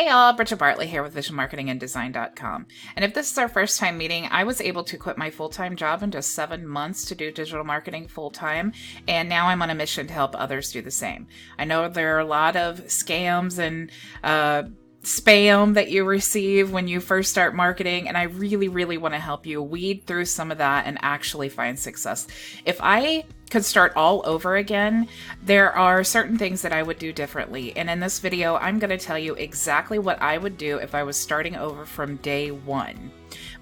Hey y'all, Bridget Bartlett here with visionmarketinganddesign.com. And if this is our first time meeting, I was able to quit my full-time job in just 7 months to do digital marketing full-time, and now I'm on a mission to help others do the same. I know there are a lot of scams and spam that you receive when you first start marketing, and I really want to help you weed through some of that and actually find success. If I could start all over again, there are certain things that I would do differently, and in this video I'm going to tell you exactly what I would do if I was starting over from day one.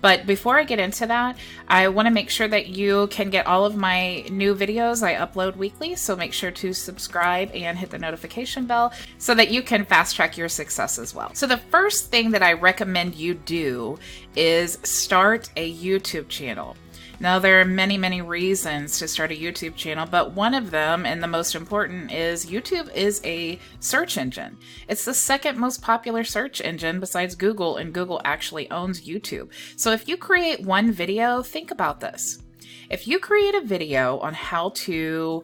But before I get into that, I want to make sure that you can get all of my new videos I upload weekly, so make sure to subscribe and hit the notification bell so that you can fast track your success as well. So the first thing that I recommend you do is start a YouTube channel. Now, there are many reasons to start a YouTube channel, but one of them, and the most important, is YouTube is a search engine. It's the second most popular search engine besides Google, and Google actually owns YouTube. So if you create one video, think about this. If you create a video on how to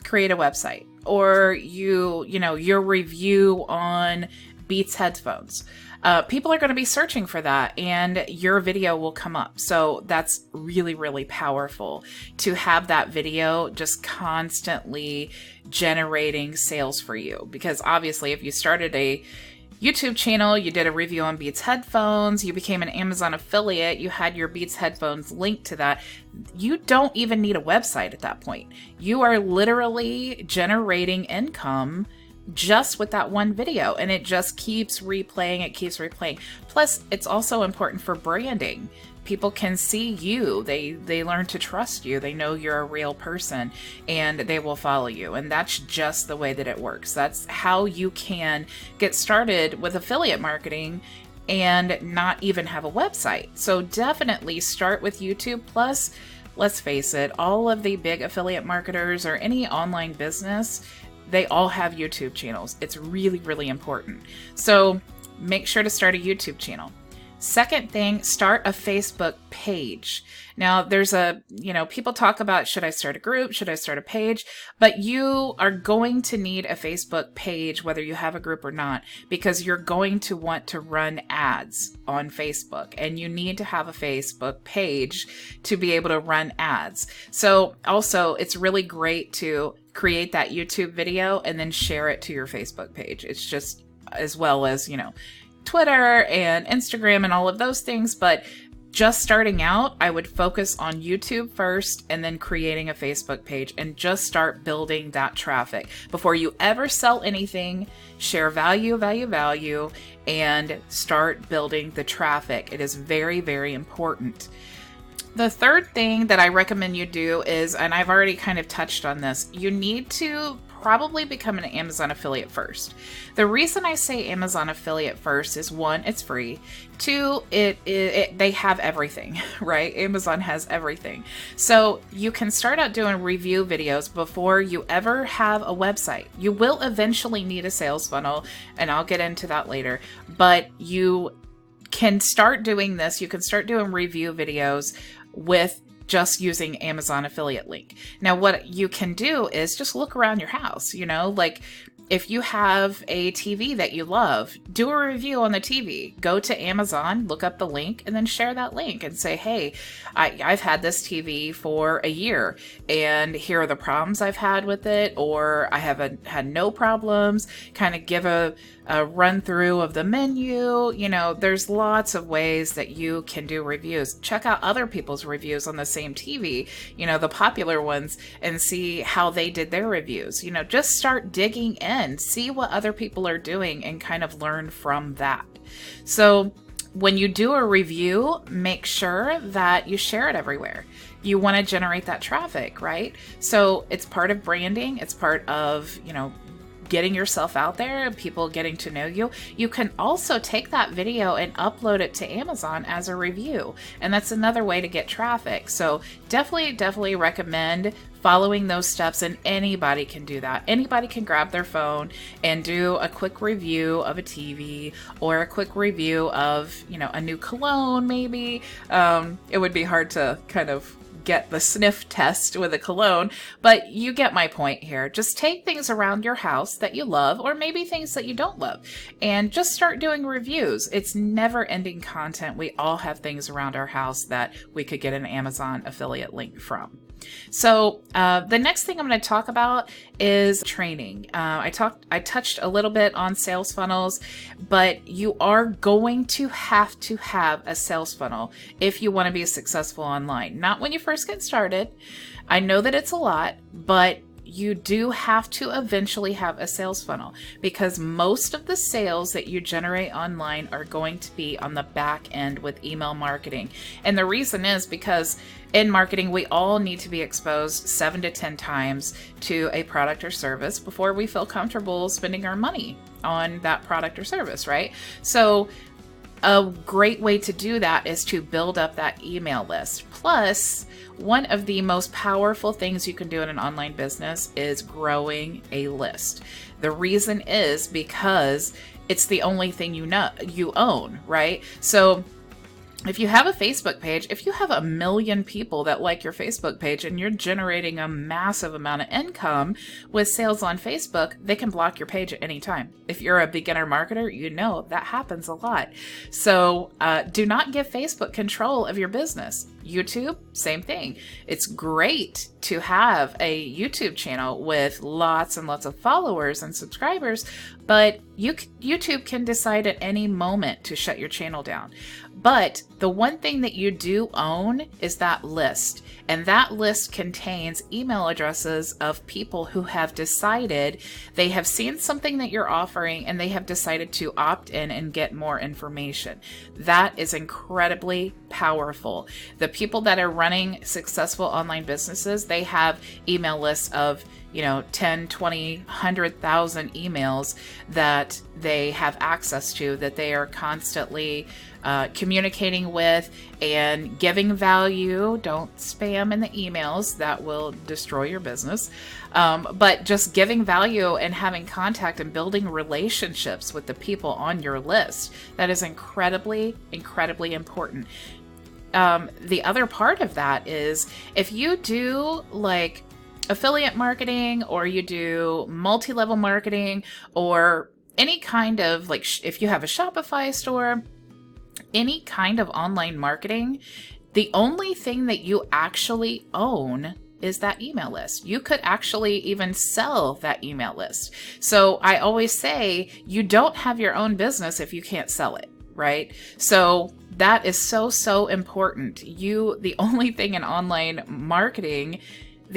create a website, or your review on Beats headphones, people are going to be searching for that, and your video will come up. So that's really powerful to have that video just constantly generating sales for you. Because obviously, if you started a YouTube channel, you did a review on Beats headphones, you became an Amazon affiliate, you had your Beats headphones linked to that, you don't even need a website at that point. You are literally generating income just with that one video, and it just keeps replaying. Plus, it's also important for branding. People can see you, they learn to trust you, they know you're a real person, and they will follow you. And that's just the way that it works. That's how you can get started with affiliate marketing and not even have a website. So definitely start with YouTube. Plus, let's face it, all of the big affiliate marketers or any online business, they all have YouTube channels. It's really important. So make sure to start a YouTube channel. Second thing, start a Facebook page. Now, there's people talk about, should I start a group? Should I start a page? But you are going to need a Facebook page, whether you have a group or not, because you're going to want to run ads on Facebook, and you need to have a Facebook page to be able to run ads. So also, it's really great to create that YouTube video and then share it to your Facebook page. It's just, as well as, Twitter and Instagram and all of those things. But just starting out, I would focus on YouTube first and then creating a Facebook page, and just start building that traffic. Before you ever sell anything, share value, and start building the traffic. It is very important. The third thing that I recommend you do is, and I've already kind of touched on this, you need to probably become an Amazon affiliate first. The reason I say Amazon affiliate first is, one, it's free. Two, they have everything, right? Amazon has everything. So you can start out doing review videos before you ever have a website. You will eventually need a sales funnel, and I'll get into that later, but you can start doing this. You can start doing review videos with just using Amazon affiliate link. Now, what you can do is just look around your house, like if you have a TV that you love, do a review on the TV. Go to Amazon, look up the link, and then share that link and say, hey, I've had this TV for a year, and here are the problems I've had with it, or I haven't had no problems. Kind of give a run through of the menu. There's lots of ways that you can do reviews. Check out other people's reviews on the same TV, the popular ones, and see how they did their reviews. Just start digging in, see what other people are doing, and kind of learn from that. So when you do a review, make sure that you share it everywhere. You want to generate that traffic, right? So it's part of branding. It's part of, getting yourself out there and people getting to know you. You can also take that video and upload it to Amazon as a review, and that's another way to get traffic. So definitely recommend following those steps, and anybody can do that. Anybody can grab their phone and do a quick review of a TV, or a quick review of, a new cologne maybe. It would be hard to kind of get the sniff test with a cologne, but you get my point here. Just take things around your house that you love, or maybe things that you don't love, and just start doing reviews. It's never ending content. We all have things around our house that we could get an Amazon affiliate link from. So the next thing I'm going to talk about is training. I touched a little bit on sales funnels, but you are going to have a sales funnel if you want to be successful online. Not when you first get started. I know that it's a lot, but you do have to eventually have a sales funnel, because most of the sales that you generate online are going to be on the back end with email marketing. And the reason is because in marketing, we all need to be exposed 7 to 10 times to a product or service before we feel comfortable spending our money on that product or service, right? So a great way to do that is to build up that email list. Plus, one of the most powerful things you can do in an online business is growing a list. The reason is because it's the only thing you own, right? So if you have a Facebook page, if you have 1 million people that like your Facebook page and you're generating a massive amount of income with sales on Facebook, they can block your page at any time. If you're a beginner marketer, you know that happens a lot. So do not give Facebook control of your business. YouTube, same thing. It's great to have a YouTube channel with lots and lots of followers and subscribers, but YouTube can decide at any moment to shut your channel down. But the one thing that you do own is that list. And that list contains email addresses of people who have decided, they have seen something that you're offering and they have decided to opt in and get more information. That is incredibly powerful. The people that are running successful online businesses, they have email lists of 10, 20, 100,000 emails that they have access to, that they are constantly communicating with and giving value. Don't spam in the emails. That will destroy your business. But just giving value and having contact and building relationships with the people on your list. That is incredibly, incredibly important. The other part of that is if you do like affiliate marketing, or you do multi-level marketing, or any kind of if you have a Shopify store, any kind of online marketing, the only thing that you actually own is that email list. You could actually even sell that email list. So I always say you don't have your own business if you can't sell it, right? So that is so important. The only thing in online marketing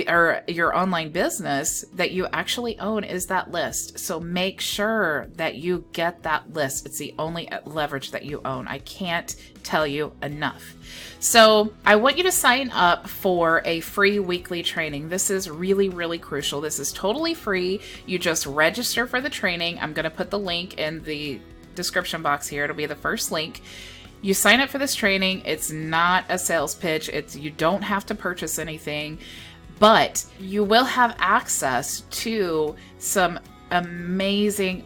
or your online business that you actually own is that list. So make sure that you get that list. It's the only leverage that you own. I can't tell you enough. So I want you to sign up for a free weekly training. This is really, really crucial. This is totally free. You just register for the training. I'm going to put the link in the description box here. It'll be the first link. You sign up for this training. It's not a sales pitch. You don't have to purchase anything. But you will have access to some amazing,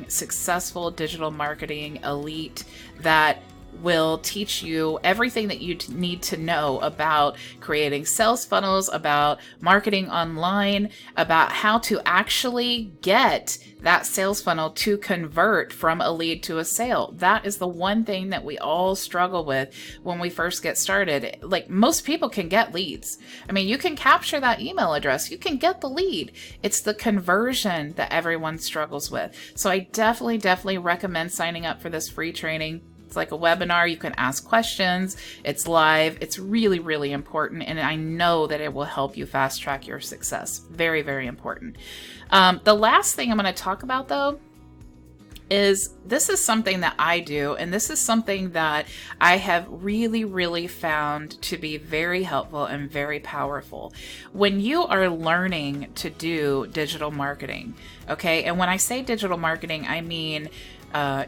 successful digital marketing elite that will teach you everything that you need to know about creating sales funnels, about marketing online, about how to actually get that sales funnel to convert from a lead to a sale. That is the one thing that we all struggle with when we first get started. Like, most people can get leads. I mean, you can capture that email address, you can get the lead. It's the conversion that everyone struggles with. So I definitely recommend signing up for this free training. It's like a webinar. You can ask questions. It's live. It's really, really important. And I know that it will help you fast track your success. Very, very important. The last thing I'm going to talk about, though, is this is something that I do. And this is something that I have really, really found to be very helpful and very powerful. When you are learning to do digital marketing, okay? And when I say digital marketing, I mean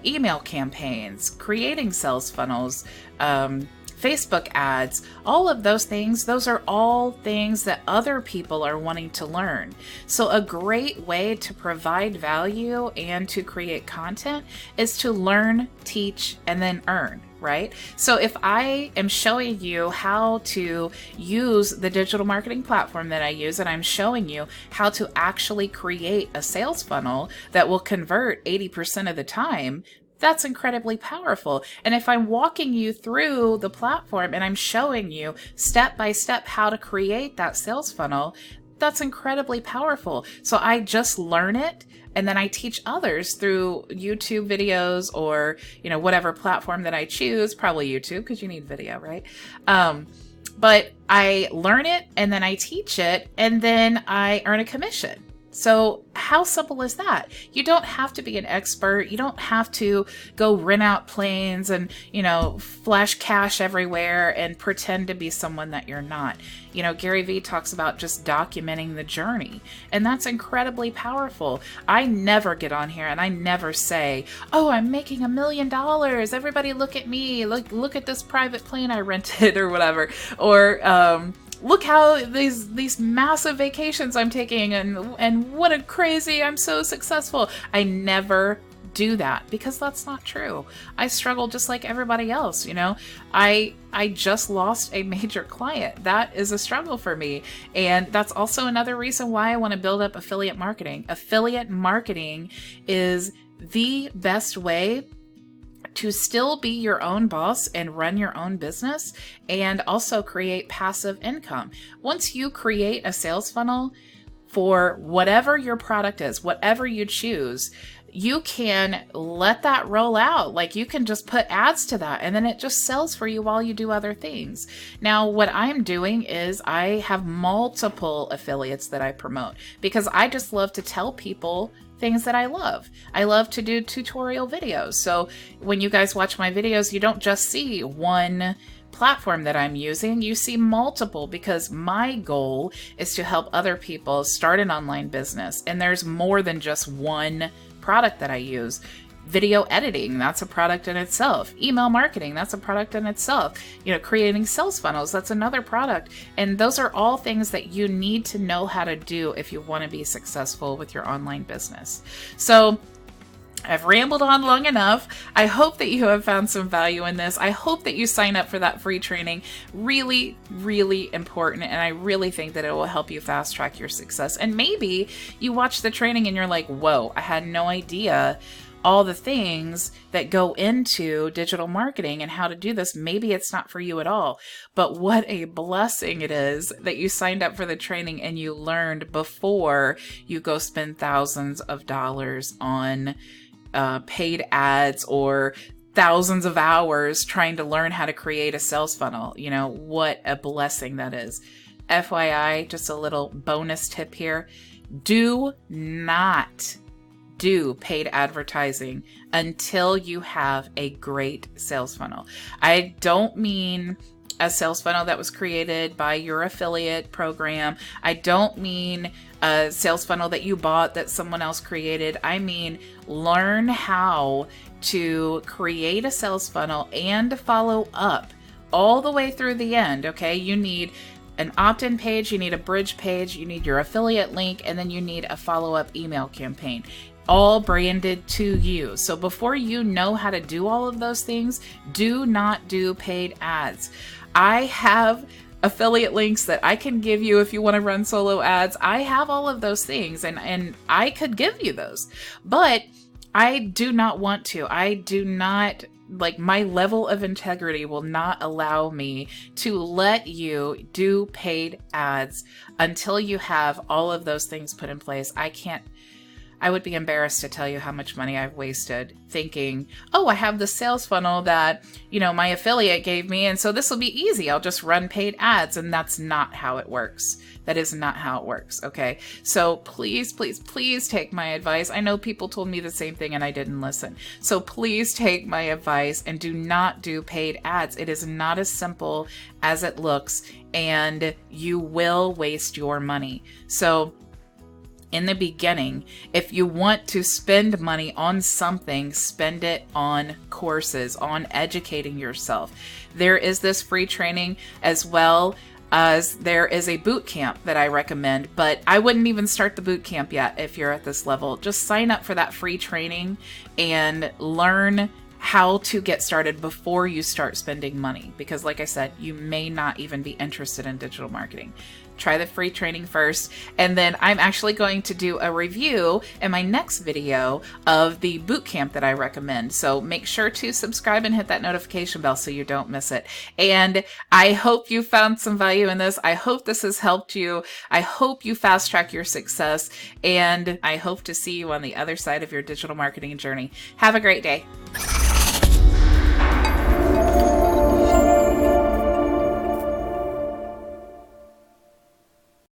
email campaigns, creating sales funnels, Facebook ads, all of those things. Those are all things that other people are wanting to learn. So a great way to provide value and to create content is to learn, teach, and then earn. right? So if I am showing you how to use the digital marketing platform that I use, and I'm showing you how to actually create a sales funnel that will convert 80% of the time, that's incredibly powerful. And if I'm walking you through the platform and I'm showing you step by step how to create that sales funnel, that's incredibly powerful. So I just learn it, and then I teach others through YouTube videos or, whatever platform that I choose, probably YouTube, because you need video, right? But I learn it, and then I teach it, and then I earn a commission. So how simple is that? You don't have to be an expert. You don't have to go rent out planes and, flash cash everywhere and pretend to be someone that you're not. Gary Vee talks about just documenting the journey, and that's incredibly powerful. I never get on here and I never say, oh, I'm making $1 million. Everybody look at me. Look at this private plane I rented or whatever. Or, look how these massive vacations I'm taking, and what a crazy, I'm so successful. I never do that, because that's not true. I struggle just like everybody else. I just lost a major client. That is a struggle for me. And that's also another reason why I want to build up affiliate marketing. Affiliate marketing is the best way to still be your own boss and run your own business, and also create passive income. Once you create a sales funnel for whatever your product is, whatever you choose, you can let that roll out. Like, you can just put ads to that, and then it just sells for you while you do other things. Now, what I'm doing is I have multiple affiliates that I promote, because I just love to tell people things that I love. I love to do tutorial videos. So when you guys watch my videos, you don't just see one platform that I'm using, you see multiple, because my goal is to help other people start an online business. And there's more than just one product that I use. Video editing, that's a product in itself. Email marketing, that's a product in itself. Creating sales funnels, that's another product. And those are all things that you need to know how to do if you want to be successful with your online business. So I've rambled on long enough. I hope that you have found some value in this. I hope that you sign up for that free training. Really, really important. And I really think that it will help you fast track your success. And maybe you watch the training and you're like, whoa, I had no idea all the things that go into digital marketing and how to do this. Maybe it's not for you at all, but what a blessing it is that you signed up for the training and you learned before you go spend thousands of dollars on paid ads or thousands of hours trying to learn how to create a sales funnel. What a blessing that is. FYI, just a little bonus tip here. Do not do paid advertising until you have a great sales funnel. I don't mean a sales funnel that was created by your affiliate program. I don't mean a sales funnel that you bought that someone else created. I mean, learn how to create a sales funnel and follow up all the way through the end. Okay, you need an opt-in page, you need a bridge page, you need your affiliate link, and then you need a follow-up email campaign, all branded to you. So before you know how to do all of those things, do not do paid ads. I have affiliate links that I can give you if you want to run solo ads. I have all of those things, and I could give you those, but I do not want to. I do not, my level of integrity will not allow me to let you do paid ads until you have all of those things put in place. I would be embarrassed to tell you how much money I've wasted thinking, oh, I have the sales funnel that, my affiliate gave me, and so this will be easy. I'll just run paid ads. And that's not how it works. That is not how it works. Okay. So please, please, please take my advice. I know people told me the same thing and I didn't listen. So please take my advice and do not do paid ads. It is not as simple as it looks, and you will waste your money. So in the beginning, if you want to spend money on something, spend it on courses, on educating yourself. There is this free training, as well as there is a boot camp that I recommend, but I wouldn't even start the boot camp yet if you're at this level. Just sign up for that free training and learn how to get started before you start spending money. Because like I said, you may not even be interested in digital marketing. Try the free training first, and then I'm actually going to do a review in my next video of the bootcamp that I recommend. So make sure to subscribe and hit that notification bell so you don't miss it. And I hope you found some value in this. I hope this has helped you. I hope you fast track your success, and I hope to see you on the other side of your digital marketing journey. Have a great day.